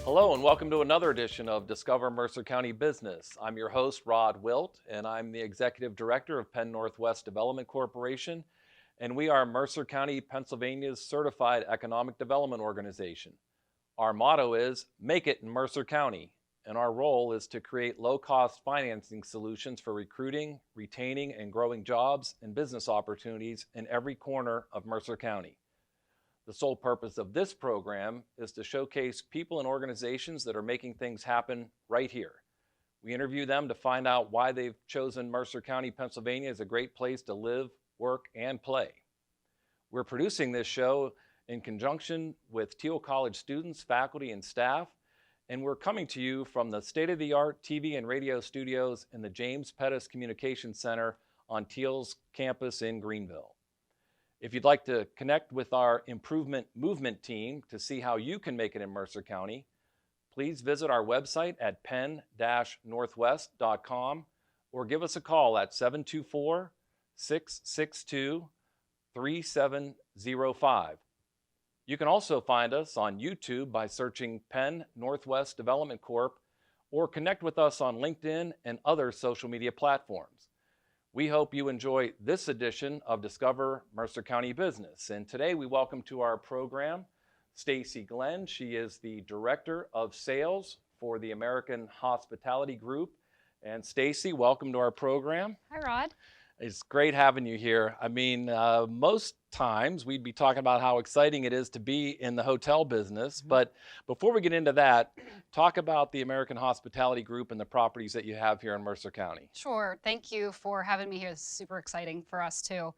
Hello and welcome to another edition of Discover Mercer County Business. I'm your host, Rod Wilt, and I'm the Executive Director of Penn-Northwest Development Corporation, and we are Mercer County, Pennsylvania's certified economic development organization. Our motto is, "Make it in Mercer County," and our role is to create low-cost financing solutions for recruiting, retaining, and growing jobs and business opportunities in every corner of Mercer County. The sole purpose of this program is to showcase people and organizations that are making things happen right here. We interview them to find out why they've chosen Mercer County, Pennsylvania as a great place to live, work, and play. We're producing this show in conjunction with Teal College students, faculty, and staff, and we're coming to you from the state-of-the-art TV and radio studios in the James Pettis Communications Center on Teal's campus in Greenville. If you'd like to connect with our Improvement Movement team to see how you can make it in Mercer County, please visit our website at penn-northwest.com or give us a call at 724-662-3705. You can also find us on YouTube by searching Penn Northwest Development Corp. Or connect with us on LinkedIn and other social media platforms. We hope you enjoy this edition of Discover Mercer County Business. And today we welcome to our program Stacey Glenn. She is the Director of Sales for the American Hospitality Group. And Stacey, welcome to our program. Hi, Rod. It's great having you here. I mean, most times we'd be talking about how exciting it is to be in the hotel business. But before we get into that, talk about the American Hospitality Group and the properties that you have here in Mercer County. Sure. Thank you for having me here. This is super exciting for us, too.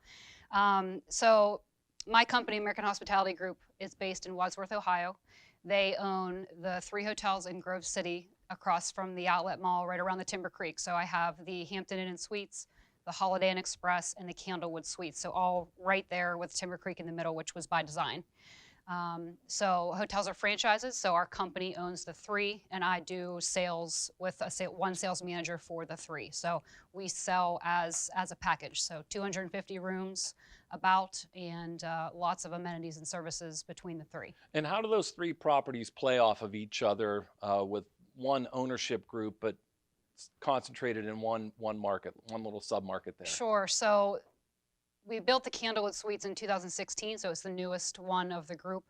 So my company, American Hospitality Group, is based in Wadsworth, Ohio. They own the 3 hotels in Grove City across from the Outlet Mall right around the Timber Creek. So I have the Hampton Inn and Suites, the Holiday Inn Express, and the Candlewood Suites. So all right there with Timber Creek in the middle, which was by design. So hotels are franchises. So our company owns the 3, and I do sales with one sales manager for the 3. So we sell as a package. So 250 rooms about, and lots of amenities and services between the 3. And how do those 3 properties play off of each other with one ownership group, but concentrated in one market, one little sub-market there? Sure. So we built the Candlewood Suites in 2016, so it's the newest one of the group,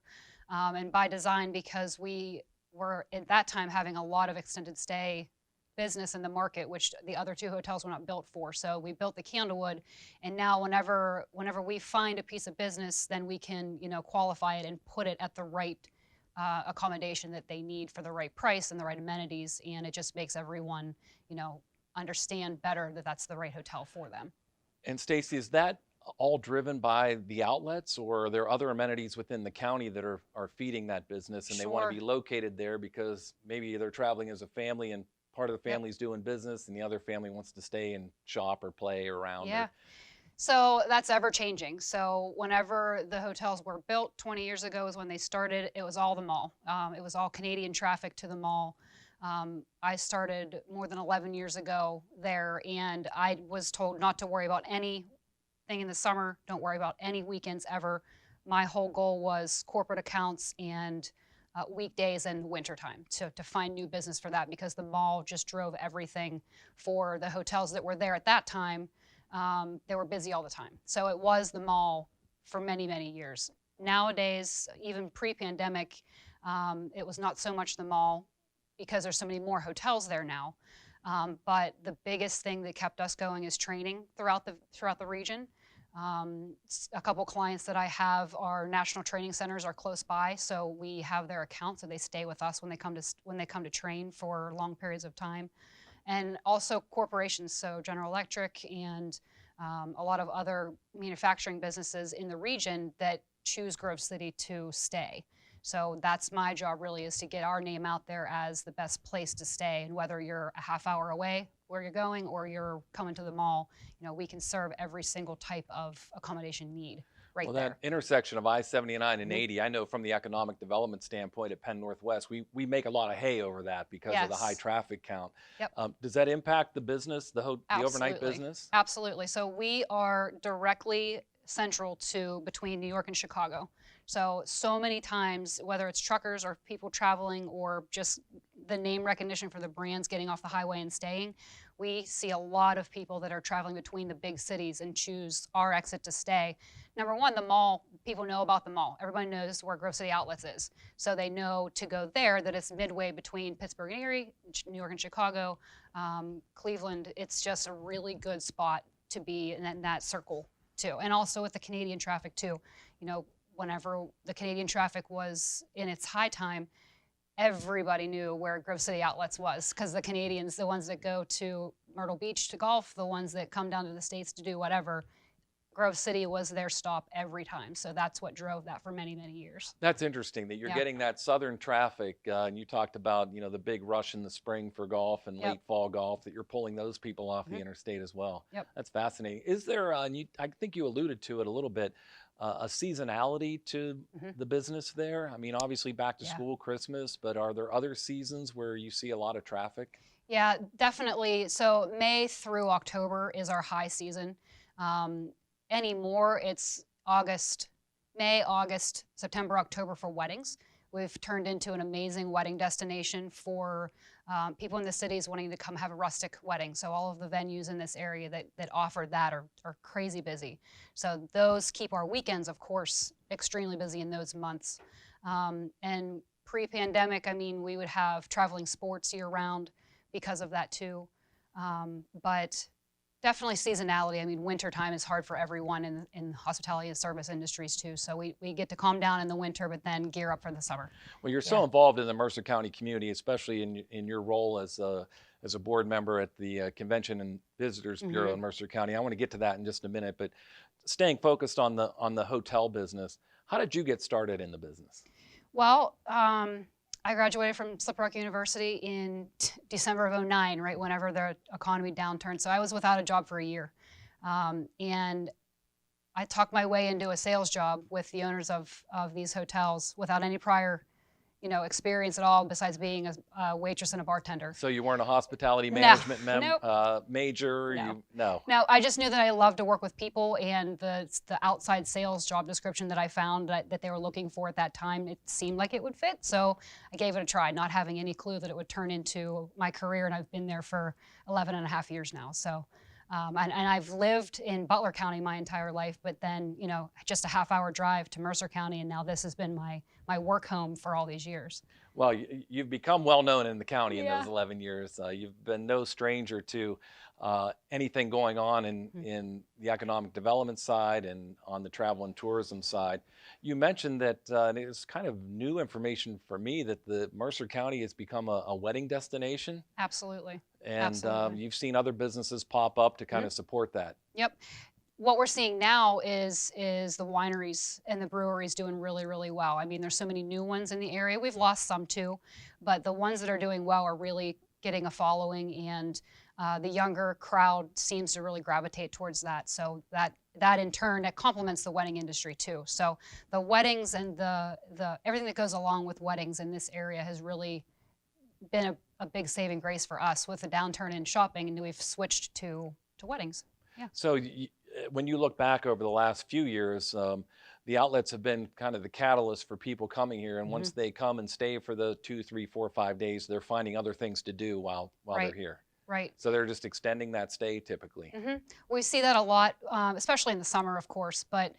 and by design, because we were at that time having a lot of extended stay business in the market, which the other 2 hotels were not built for. So we built the Candlewood, and now whenever we find a piece of business, then we can qualify it and put it at the right accommodation that they need for the right price and the right amenities, and it just makes everyone understand better that that's the right hotel for them. And Stacey, is that all driven by the outlets, or are there other amenities within the county that are feeding that business, and they want to be located there because maybe they're traveling as a family and part of the family's doing business and the other family wants to stay and shop or play around? Yeah. So that's ever changing. So whenever the hotels were built 20 years ago is when they started, it was all the mall. It was all Canadian traffic to the mall. I started more than 11 years ago there, and I was told not to worry about anything in the summer, don't worry about any weekends ever. My whole goal was corporate accounts and weekdays and wintertime to find new business for that, because the mall just drove everything for the hotels that were there at that time. They were busy all the time. So it was the mall for many, many years. Nowadays, even pre-pandemic, it was not so much the mall because there's so many more hotels there now. But the biggest thing that kept us going is training throughout the region. A couple clients that I have are national training centers are close by, so we have their accounts, so they stay with us when they come to train for long periods of time. And also corporations, so General Electric and a lot of other manufacturing businesses in the region that choose Grove City to stay. So that's my job, really, is to get our name out there as the best place to stay. And whether you're a half hour away where you're going or you're coming to the mall, we can serve every single type of accommodation need right there. Well, that intersection of I-79 and 80, I know from the economic development standpoint at Penn-Northwest, we make a lot of hay over that because of the high traffic count. Yep. Does that impact the business, the overnight business? Absolutely. So we are directly central to between New York and Chicago. So many times, whether it's truckers or people traveling or just the name recognition for the brands getting off the highway and staying, we see a lot of people that are traveling between the big cities and choose our exit to stay. Number one, the mall, people know about the mall. Everybody knows where Grove City Outlets is. So they know to go there, that it's midway between Pittsburgh and Erie, New York and Chicago, Cleveland. It's just a really good spot to be in that circle too. And also with the Canadian traffic too. You know, whenever the Canadian traffic was in its high time, everybody knew where Grove City Outlets was, because the Canadians, the ones that go to Myrtle Beach to golf, the ones that come down to the States to do whatever, Grove City was their stop every time. So that's what drove that for many, many years. That's interesting that you're getting that southern traffic, and you talked about, you know, the big rush in the spring for golf and late fall golf, that you're pulling those people off the interstate as well. That's fascinating. Is there, I think you alluded to it a little bit, a seasonality to the business there? I mean, obviously back to school, Christmas, but are there other seasons where you see a lot of traffic? Yeah, definitely. So May through October is our high season. Anymore, it's May, August, September, October for weddings. We've turned into an amazing wedding destination for people in the cities wanting to come have a rustic wedding. So all of the venues in this area that offer that are crazy busy. So those keep our weekends, of course, extremely busy in those months. And pre-pandemic, I mean, we would have traveling sports year round because of that too. But definitely seasonality. I mean, winter time is hard for everyone in hospitality and service industries too. So we get to calm down in the winter, but then gear up for the summer. Well, you're so involved in the Mercer County community, especially in your role as a board member at the Convention and Visitors Bureau in Mercer County. I want to get to that in just a minute, but staying focused on the hotel business, how did you get started in the business? Well, I graduated from Slip Rock University in December of '09, right whenever the economy downturned. So I was without a job for a year. And I talked my way into a sales job with the owners of these hotels without any prior, experience at all, besides being a waitress and a bartender. So you weren't a hospitality management major? No, I just knew that I loved to work with people, and the outside sales job description that I found that they were looking for at that time, it seemed like it would fit. So I gave it a try, not having any clue that it would turn into my career, and I've been there for 11 and a half years now. So. And I've lived in Butler County my entire life, but then, just a half-hour drive to Mercer County, and now this has been my work home for all these years. Well, you've become well-known in the county in those 11 years. You've been no stranger to anything going on in the economic development side and on the travel and tourism side. You mentioned that it's kind of new information for me that the Mercer County has become a wedding destination. Absolutely. And you've seen other businesses pop up to kind of support that. Yep. What we're seeing now is the wineries and the breweries doing really, really well. I mean, there's so many new ones in the area. We've lost some too, but the ones that are doing well are really getting a following, and the younger crowd seems to really gravitate towards that. So that in turn, that complements the wedding industry too. So the weddings and the everything that goes along with weddings in this area has really been a big saving grace for us with the downturn in shopping, and we've switched to weddings. Yeah. So when you look back over the last few years, the outlets have been kind of the catalyst for people coming here, and once they come and stay for the 2, 3, 4, 5 days, they're finding other things to do while they're here. Right. So they're just extending that stay typically. We see that a lot, especially in the summer, of course, but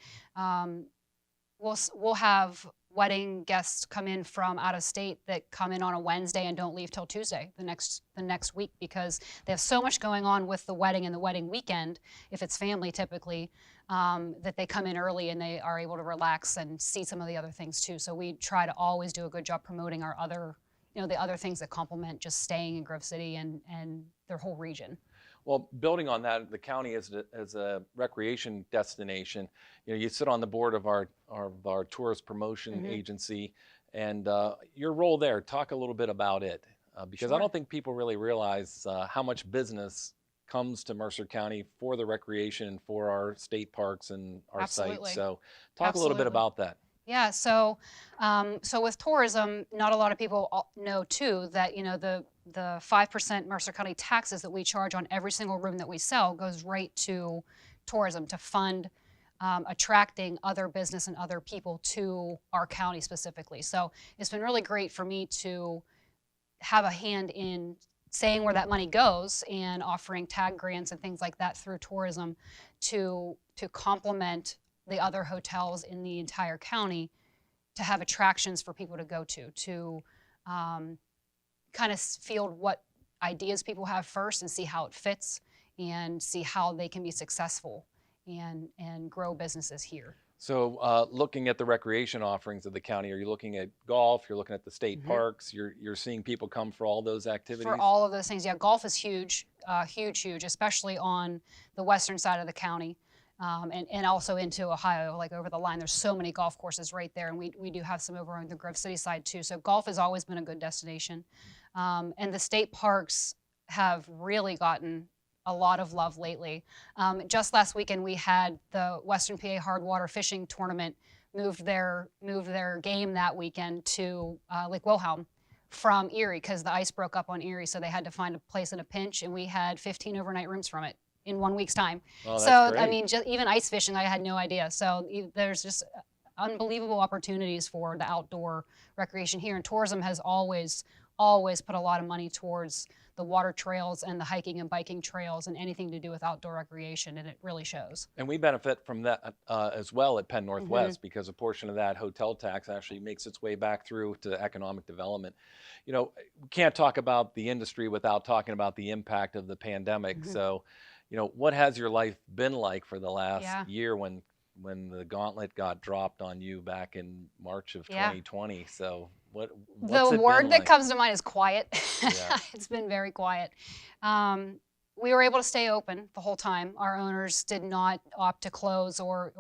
we'll have wedding guests come in from out of state that come in on a Wednesday and don't leave till Tuesday the next week, because they have so much going on with the wedding and the wedding weekend, if it's family typically, that they come in early and they are able to relax and see some of the other things too. So we try to always do a good job promoting our other, the other things that complement just staying in Grove City and their whole region. Well, building on that, the county as a recreation destination, you sit on the board of our tourist promotion agency, and your role there. Talk a little bit about it, because I don't think people really realize how much business comes to Mercer County for the recreation and for our state parks and our sites. So talk a little bit about that. Yeah, so with tourism, not a lot of people know too that the 5% Mercer County taxes that we charge on every single room that we sell goes right to tourism to fund attracting other business and other people to our county specifically. So it's been really great for me to have a hand in saying where that money goes and offering tag grants and things like that through tourism to complement the other hotels in the entire county, to have attractions for people to go to kind of field what ideas people have first and see how it fits and see how they can be successful and grow businesses here. So looking at the recreation offerings of the county, are you looking at golf? You're looking at the state Mhm. parks? You're seeing people come for all those activities? For all of those things, yeah, golf is huge, huge, especially on the western side of the county, and also into Ohio, like over the line. There's so many golf courses right there, and we do have some over on the Grove City side too. So golf has always been a good destination, and the state parks have really gotten a lot of love lately. Just last weekend, we had the Western PA Hardwater Fishing Tournament moved their game that weekend to Lake Wilhelm from Erie because the ice broke up on Erie, so they had to find a place in a pinch, and we had 15 overnight rooms from it in 1 week's time. Oh, that's So, great. I mean, just even ice fishing, I had no idea. So there's just unbelievable opportunities for the outdoor recreation here, and tourism has always put a lot of money towards the water trails and the hiking and biking trails and anything to do with outdoor recreation, and it really shows. And we benefit from that as well at Penn-Northwest because a portion of that hotel tax actually makes its way back through to economic development. You know, we can't talk about the industry without talking about the impact of the pandemic. So, you know, what has your life been like for the last Yeah. year when the gauntlet got dropped on you back in March of Yeah. 2020? So what's The it word been that like? comes to mind is quiet. Yeah. It's been very quiet. We were able to stay open the whole time. Our owners did not opt to close or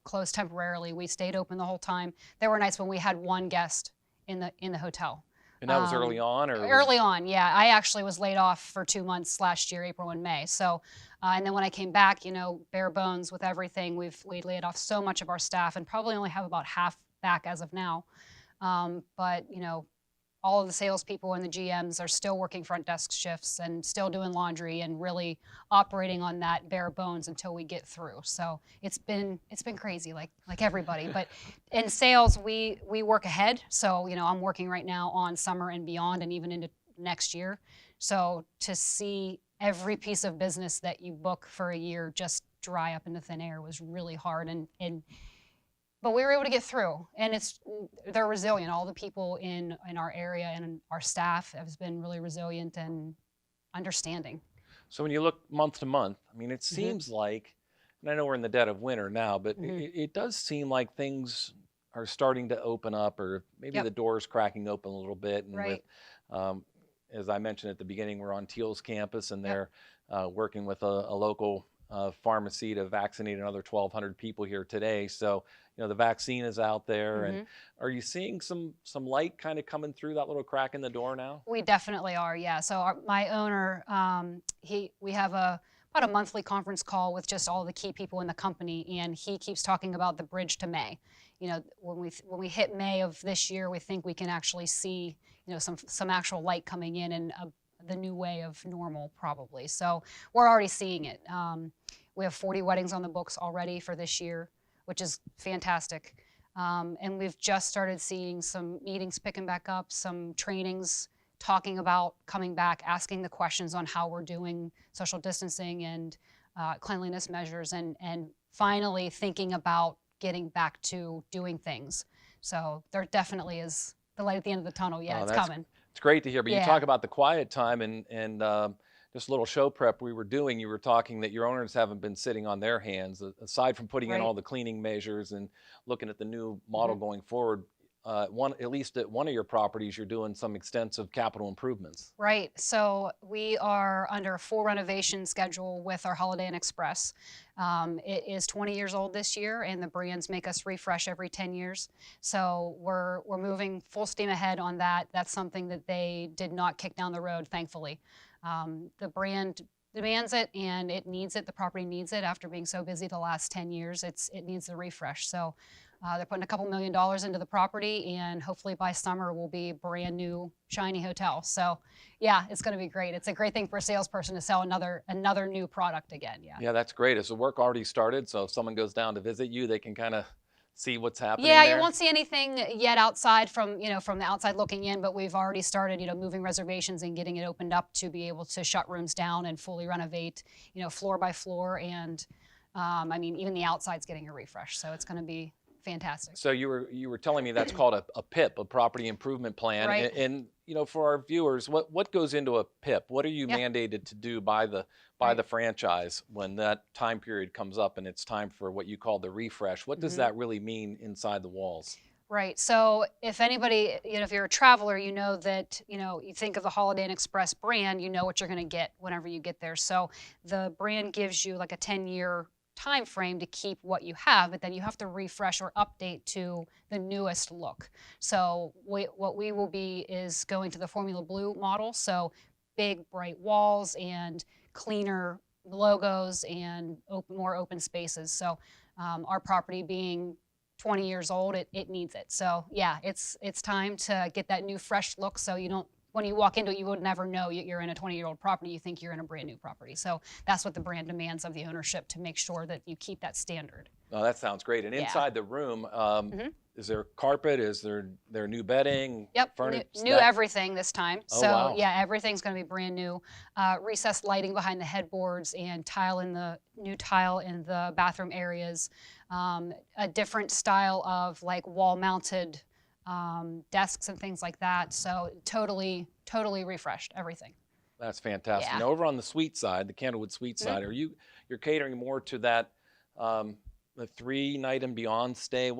close temporarily. We stayed open the whole time. There were nights when we had one guest in the hotel. And that was early on, or Early on, yeah. I actually was laid off for 2 months last year, April and May. So, and then when I came back, bare bones with everything, we laid off so much of our staff and probably only have about half back as of now. But all of the salespeople and the GMs are still working front desk shifts and still doing laundry and really operating on that bare bones until we get through. So it's been crazy, like everybody. But in sales, we work ahead. So I'm working right now on summer and beyond, and even into next year. So to see every piece of business that you book for a year just dry up into thin air was really hard, but we were able to get through, and they're resilient. All the people in our area and our staff has been really resilient and understanding. So when you look month to month, I mean, it seems like, and I know we're in the dead of winter now, but it does seem like things are starting to open up, or maybe the door's cracking open a little bit. And Right. with, as I mentioned at the beginning, we're on Teal's campus, and they're working with a local pharmacy to vaccinate another 1,200 people here today. So, the vaccine is out there. And are you seeing some light kind of coming through that little crack in the door now? We definitely are, yeah. So my owner, we have about a monthly conference call with just all the key people in the company, and he keeps talking about the bridge to May. When we hit May of this year, we think we can actually see, some actual light coming in and the new way of normal probably. So we're already seeing it. We have 40 weddings on the books already for this year, which is fantastic. And we've just started seeing some meetings picking back up, some trainings talking about coming back, asking the questions on how we're doing social distancing and cleanliness measures, and finally thinking about getting back to doing things. So there definitely is the light at the end of the tunnel. Yeah, it's coming. It's great to hear. But you Yeah. talk about the quiet time and just a little show prep we were doing. You were talking that your owners haven't been sitting on their hands, aside from putting in Right. all the cleaning measures and looking at the new model going forward. At least at one of your properties, you're doing some extensive capital improvements. Right. So we are under a full renovation schedule with our Holiday Inn Express. It is 20 years old this year, and the brands make us refresh every 10 years. So we're moving full steam ahead on that. That's something that they did not kick down the road, thankfully. The brand demands it, and it needs it. The property needs it after being so busy the last 10 years. It needs the refresh. So They're putting a couple $1 million into the property, and hopefully by summer will be a brand new shiny hotel. So yeah, it's going to be great. It's a great thing for a salesperson to sell another new product again. Yeah. Yeah, that's great. Has the work already started? So if someone goes down to visit you, they can kind of see what's happening Yeah, there? you won't see anything yet outside from the outside looking in, but we've already started, moving reservations and getting it opened up to be able to shut rooms down and fully renovate, floor by floor. And I mean, even the outside's getting a refresh. So it's going to be fantastic. So you were telling me that's called a PIP, a property improvement plan. Right. And for our viewers, what goes into a PIP? What are you mandated to do by the franchise when that time period comes up and it's time for what you call the refresh? What does that really mean inside the walls? Right. So if anybody, if you're a traveler, you know that, you think of the Holiday Inn Express brand, you know what you're going to get whenever you get there. So the brand gives you like a 10-year time frame to keep what you have, but then you have to refresh or update to the newest look. So what we will be is going to the Formula Blue model. So big bright walls and cleaner logos and more open spaces. So our property being 20 years old, it needs it. So yeah, it's time to get that new fresh look, so you don't, when you walk into it, you would never know you're in a 20-year-old property. You think you're in a brand new property. So that's what the brand demands of the ownership, to make sure that you keep that standard. Oh, that sounds great. And inside the room, is there carpet? Is there new bedding? Yep, new everything this time. Oh, so wow. Yeah, everything's going to be brand new. Recessed lighting behind the headboards and new tile in the bathroom areas. A different style of like wall-mounted desks and things like that. So totally refreshed everything. That's fantastic. Yeah. Now over on the suite side, the Candlewood suite side, you're catering more to that the 3-night and beyond stay?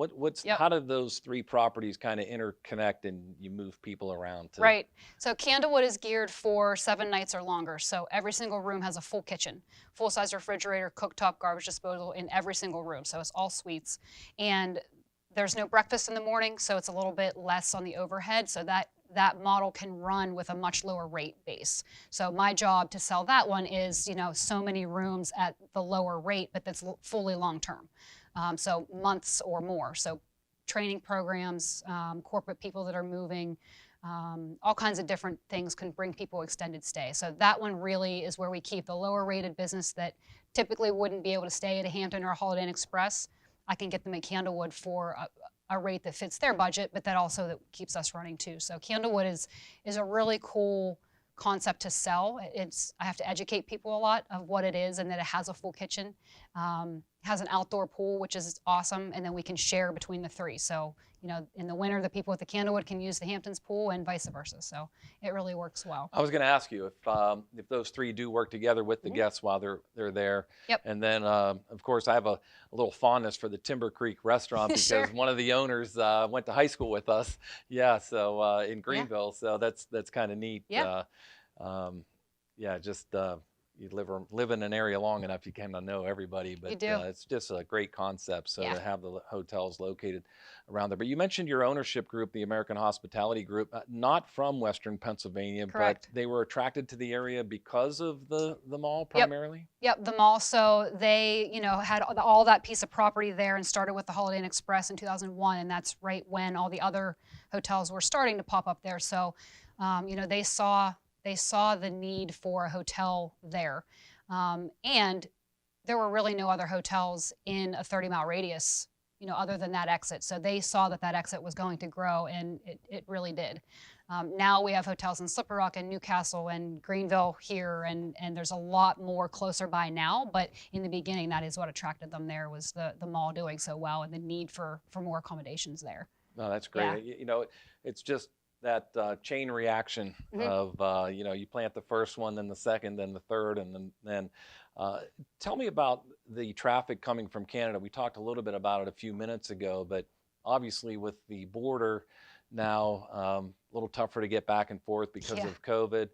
How do those 3 properties kind of interconnect and you move people around to? Right. So Candlewood is geared for 7 nights or longer. So every single room has a full kitchen, full-size refrigerator, cooktop, garbage disposal in every single room. So it's all suites. And there's no breakfast in the morning, so it's a little bit less on the overhead. So that model can run with a much lower rate base. So my job to sell that one is, so many rooms at the lower rate, but that's fully long-term. So months or more. So training programs, corporate people that are moving, all kinds of different things can bring people extended stay. So that one really is where we keep the lower rated business that typically wouldn't be able to stay at a Hampton or a Holiday Inn Express. I can get them at Candlewood for a rate that fits their budget, but that also that keeps us running too. So Candlewood is a really cool concept to sell. I have to educate people a lot of what it is and that it has a full kitchen, has an outdoor pool, which is awesome, and then we can share between the 3. So, in the winter, the people at the Candlewood can use the Hamptons pool and vice versa. So it really works well. I was going to ask you if those 3 do work together with the guests while they're there. Yep. And then, of course, I have a little fondness for the Timber Creek restaurant because Sure. one of the owners went to high school with us. Yeah, so in Greenville. So that's kind of neat. Yeah. You live in an area long enough, you kind of know everybody, but You do. It's just a great concept. So Yeah. to have the hotels located around there. But you mentioned your ownership group, the American Hospitality Group, not from Western Pennsylvania, Correct. but they were attracted to the area because of the mall primarily? Yep, the mall. So they, had all that piece of property there and started with the Holiday Inn Express in 2001, and that's right when all the other hotels were starting to pop up there. So, they saw the need for a hotel there, and there were really no other hotels in a 30-mile radius, other than that exit. So they saw that exit was going to grow, and it really did. Now we have hotels in Slippery Rock and Newcastle and Greenville here, and there's a lot more closer by now. But in the beginning, that is what attracted them there, was the mall doing so well and the need for more accommodations there. No, that's great. Yeah. It's just that chain reaction of, you plant the first one, then the second, then the third, and then tell me about the traffic coming from Canada. We talked a little bit about it a few minutes ago, but obviously with the border now a little tougher to get back and forth because of COVID.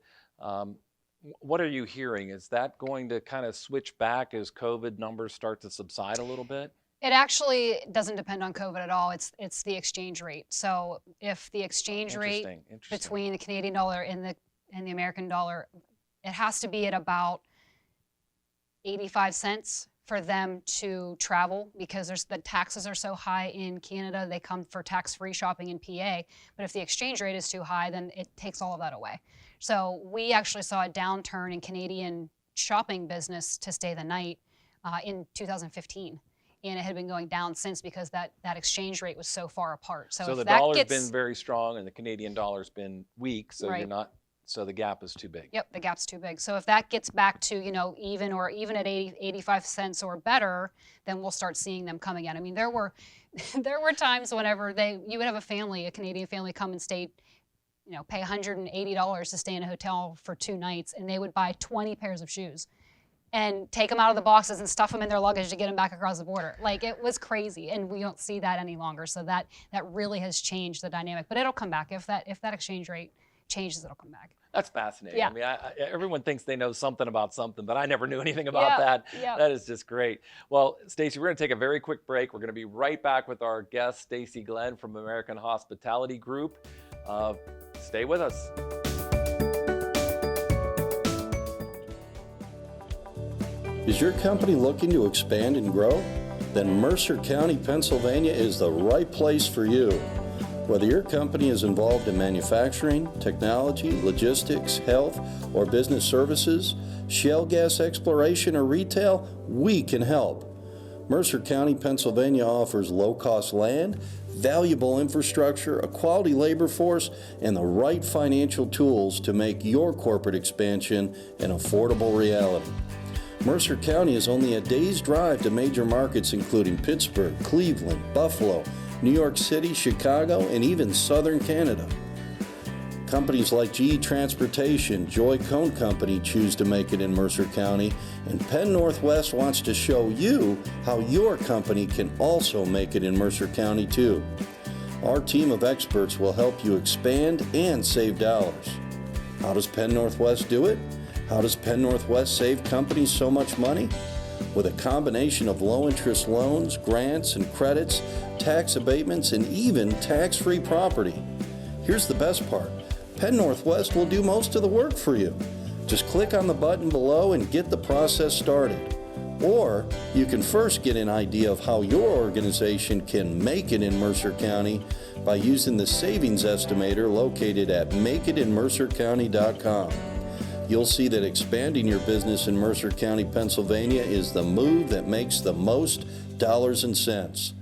What are you hearing? Is that going to kind of switch back as COVID numbers start to subside a little bit? It actually doesn't depend on COVID at all. It's the exchange rate. So if the exchange rate between the Canadian dollar and the American dollar, it has to be at about 85 cents for them to travel because the taxes are so high in Canada. They come for tax-free shopping in PA, but if the exchange rate is too high, then it takes all of that away. So we actually saw a downturn in Canadian shopping business to stay the night in 2015. And it had been going down since because that exchange rate was so far apart. So if the that dollar's gets, been very strong and the Canadian dollar's been weak, so Right. you're not, so the gap is too big. Yep, the gap's too big. So if that gets back to, even or even at 85 cents or better, then we'll start seeing them come again. I mean, there were times whenever you would have a Canadian family come and stay, pay $180 to stay in a hotel for 2 nights, and they would buy 20 pairs of shoes and take them out of the boxes and stuff them in their luggage to get them back across the border. Like, it was crazy, and we don't see that any longer. So that really has changed the dynamic, but it'll come back. If that exchange rate changes, it'll come back. That's fascinating. Yeah. I mean, everyone thinks they know something about something, but I never knew anything about Yeah, that. yeah. That is just great. Well, Stacey, we're going to take a very quick break. We're going to be right back with our guest, Stacey Glenn from American Hospitality Group. Stay with us. Is your company looking to expand and grow? Then Mercer County, Pennsylvania is the right place for you. Whether your company is involved in manufacturing, technology, logistics, health, or business services, shale gas exploration, or retail, we can help. Mercer County, Pennsylvania offers low-cost land, valuable infrastructure, a quality labor force, and the right financial tools to make your corporate expansion an affordable reality. Mercer County is only a day's drive to major markets including Pittsburgh, Cleveland, Buffalo, New York City, Chicago, and even southern Canada. Companies like GE Transportation, Joy Cone Company choose to make it in Mercer County, and Penn-Northwest wants to show you how your company can also make it in Mercer County too. Our team of experts will help you expand and save dollars. How does Penn-Northwest do it? How does Penn-Northwest save companies so much money? With a combination of low-interest loans, grants and credits, tax abatements, and even tax-free property. Here's the best part. Penn-Northwest will do most of the work for you. Just click on the button below and get the process started. Or you can first get an idea of how your organization can make it in Mercer County by using the savings estimator located at makeitinmercercounty.com. You'll see that expanding your business in Mercer County, Pennsylvania is the move that makes the most dollars and cents.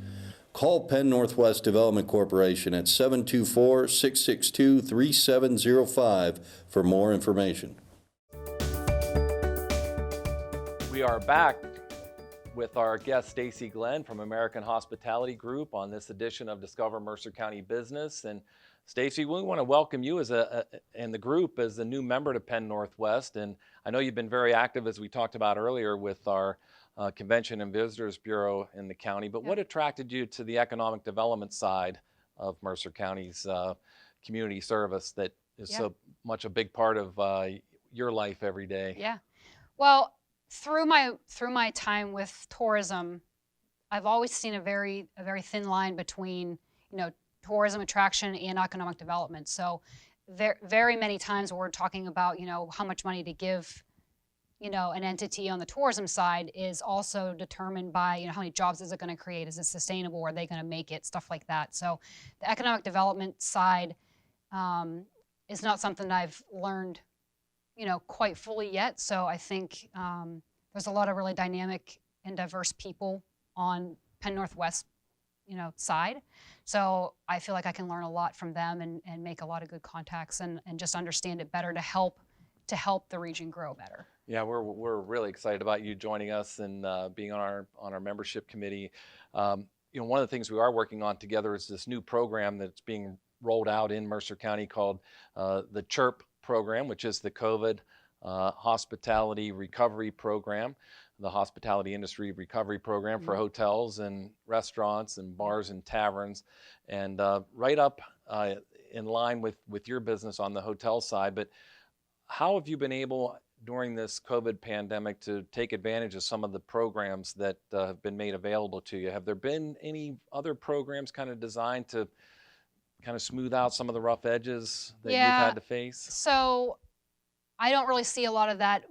Call Penn-Northwest Development Corporation at 724-662-3705 for more information. We are back with our guest, Stacey Glenn from American Hospitality Group on this edition of Discover Mercer County Business. And Stacey, we want to welcome you and the group as a new member to Penn-Northwest. And I know you've been very active, as we talked about earlier, with our Convention and Visitors Bureau in the county. But what attracted you to the economic development side of Mercer County's community service that is so much a big part of your life every day? Yeah. Well, through my time with tourism, I've always seen a very thin line between, tourism attraction and economic development. So very many times when we're talking about, how much money to give, an entity on the tourism side is also determined by, how many jobs is it going to create? Is it sustainable? Are they going to make it? Stuff like that. So the economic development side is not something that I've learned, quite fully yet. So I think there's a lot of really dynamic and diverse people on Penn-Northwest, side. So I feel like I can learn a lot from them and make a lot of good contacts and just understand it better to help the region grow better. Yeah, we're really excited about you joining us and being on our membership committee. One of the things we are working on together is this new program that's being rolled out in Mercer County called the CHIRP program, which is the COVID Hospitality Recovery Program, the Hospitality Industry Recovery Program for hotels and restaurants and bars and taverns, and right up in line with your business on the hotel side. But how have you been able during this COVID pandemic to take advantage of some of the programs that have been made available to you? Have there been any other programs kind of designed to kind of smooth out some of the rough edges that you've had to face? So I don't really see a lot of that,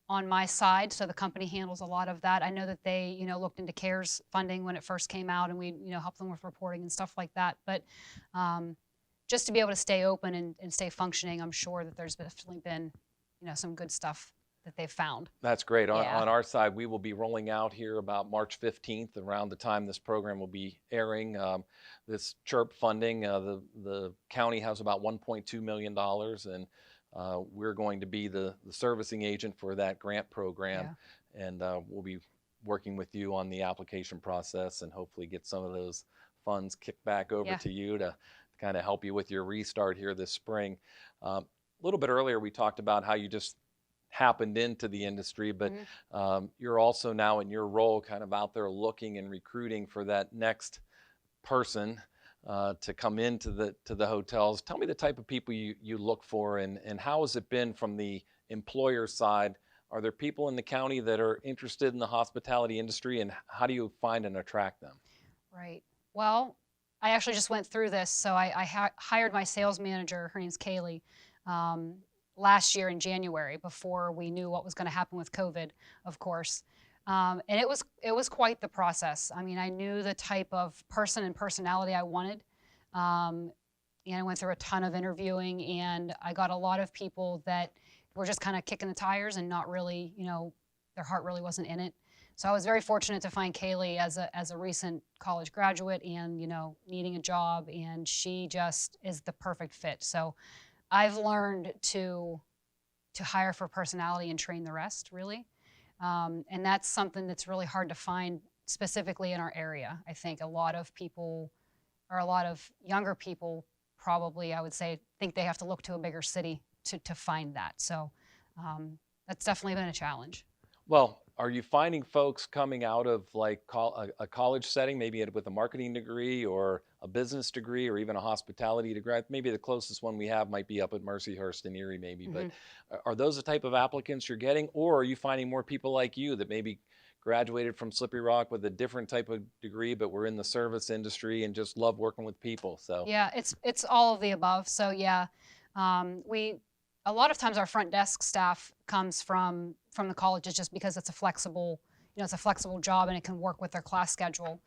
on my side, so the company handles a lot of that. I know that they, looked into CARES funding when it first came out, and we, helped them with reporting and stuff like that. But just to be able to stay open and stay functioning, I'm sure that there's definitely been, some good stuff that they've found. That's great. Yeah. On our side, we will be rolling out here about March 15th, around the time this program will be airing. This CHIRP funding, the county has about $1.2 million, and we're going to be the servicing agent for that grant program. Yeah. And we'll be working with you on the application process and hopefully get some of those funds kicked back over to you to kind of help you with your restart here this spring. A little bit earlier, we talked about how you just happened into the industry, but you're also now in your role kind of out there looking and recruiting for that next person to come into the hotels. Tell me the type of people you look for, and how has it been from the employer side? Are there people in the county that are interested in the hospitality industry, and how do you find and attract them? Right. Well, I actually just went through this. So I hired my sales manager, her name's Kaylee, last year in January, before we knew what was going to happen with COVID, of course. And it was quite the process. I mean, I knew the type of person and personality I wanted. And I went through a ton of interviewing, and I got a lot of people that were just kind of kicking the tires and not really, their heart really wasn't in it. So I was very fortunate to find Kaylee as a recent college graduate and, needing a job, and she just is the perfect fit. So I've learned to hire for personality and train the rest, really. And that's something that's really hard to find specifically in our area. I think a lot of people, or a lot of younger people probably, I would say, think they have to look to a bigger city to find that. So that's definitely been a challenge. Well, are you finding folks coming out of like a college setting, maybe with a marketing degree or a business degree or even a hospitality degree? Maybe the closest one we have might be up at Mercyhurst in Erie maybe, but are those the type of applicants you're getting, or are you finding more people like you that maybe graduated from Slippery Rock with a different type of degree, but were in the service industry and just love working with people? So yeah, it's all of the above. So yeah, a lot of times our front desk staff comes from the colleges just because it's a flexible, it's a flexible job and it can work with their class schedule.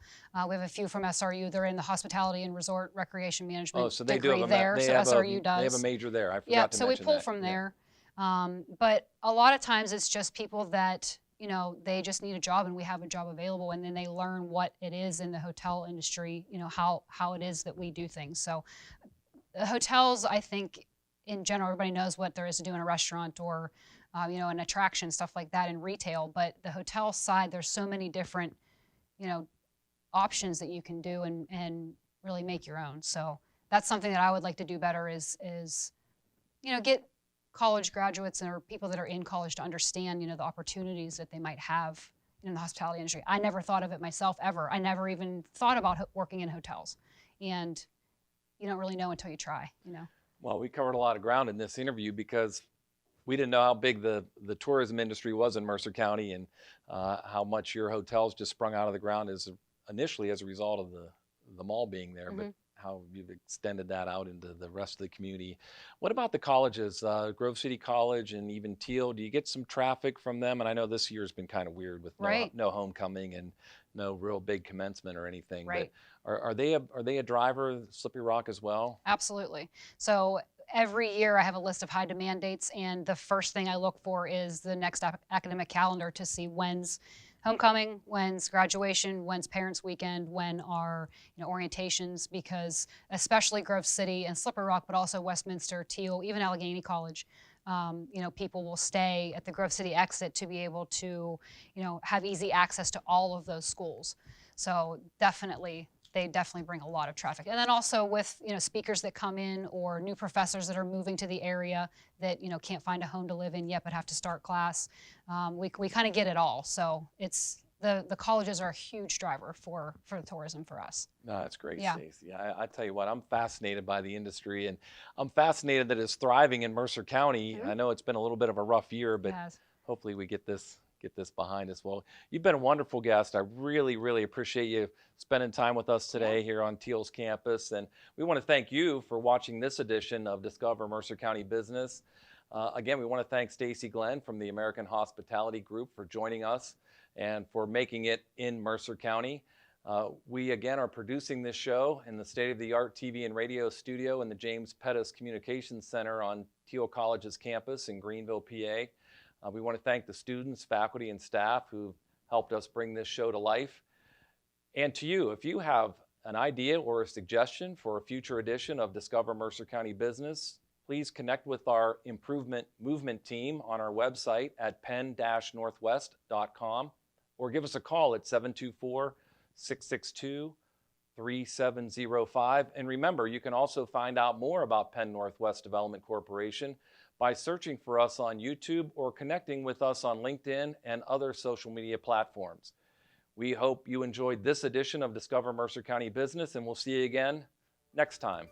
We have a few from SRU. They're in the hospitality and resort recreation management so they degree do have there. So SRU does. They have a major there. I forgot yeah, to so we mention pull that. from there. But a lot of times it's just people that, they just need a job and we have a job available, and then they learn what it is in the hotel industry, how it is that we do things. So the hotels, I think, in general, everybody knows what there is to do in a restaurant or, an attraction, stuff like that in retail. But the hotel side, there's so many different, options that you can do and really make your own. So that's something that I would like to do better is get college graduates or people that are in college to understand, the opportunities that they might have in the hospitality industry. I never thought of it myself ever. I never even thought about working in hotels. And you don't really know until you try, Well, we covered a lot of ground in this interview because we didn't know how big the tourism industry was in Mercer County, and how much your hotels just sprung out of the ground initially as a result of the mall being there, but how you've extended that out into the rest of the community. What about the colleges, Grove City College and even Teal? Do you get some traffic from them? And I know this year's been kind of weird with no homecoming and no real big commencement or anything. Right. But are they a driver, Slippery Rock as well? Absolutely. So every year I have a list of high demand dates, and the first thing I look for is the next academic calendar to see when's homecoming, when's graduation, when's parents' weekend, when are orientations, because especially Grove City and Slippery Rock, but also Westminster, Teal, even Allegheny College, people will stay at the Grove City exit to be able to, have easy access to all of those schools. So they definitely bring a lot of traffic. And then also with, speakers that come in or new professors that are moving to the area that, can't find a home to live in yet but have to start class. We kind of get it all. So it's the colleges are a huge driver for the tourism for us. No, that's great, Yeah. Stacey. I tell you what, I'm fascinated by the industry, and I'm fascinated that it's thriving in Mercer County. I know it's been a little bit of a rough year, but hopefully we get this behind us. Well, you've been a wonderful guest. I really, really appreciate you spending time with us today here on Teal's campus. And we want to thank you for watching this edition of Discover Mercer County Business. Again, we want to thank Stacey Glenn from the American Hospitality Group for joining us and for making it in Mercer County. We again are producing this show in the state-of-the-art TV and radio studio in the James Pettis Communications Center on Thiel College's campus in Greenville, PA. We want to thank the students, faculty, and staff who've helped us bring this show to life. And to you, if you have an idea or a suggestion for a future edition of Discover Mercer County Business, please connect with our improvement movement team on our website at penn-northwest.com or give us a call at 724-662-3705. And remember, you can also find out more about Penn-Northwest Development Corporation by searching for us on YouTube or connecting with us on LinkedIn and other social media platforms. We hope you enjoyed this edition of Discover Mercer County Business, and we'll see you again next time.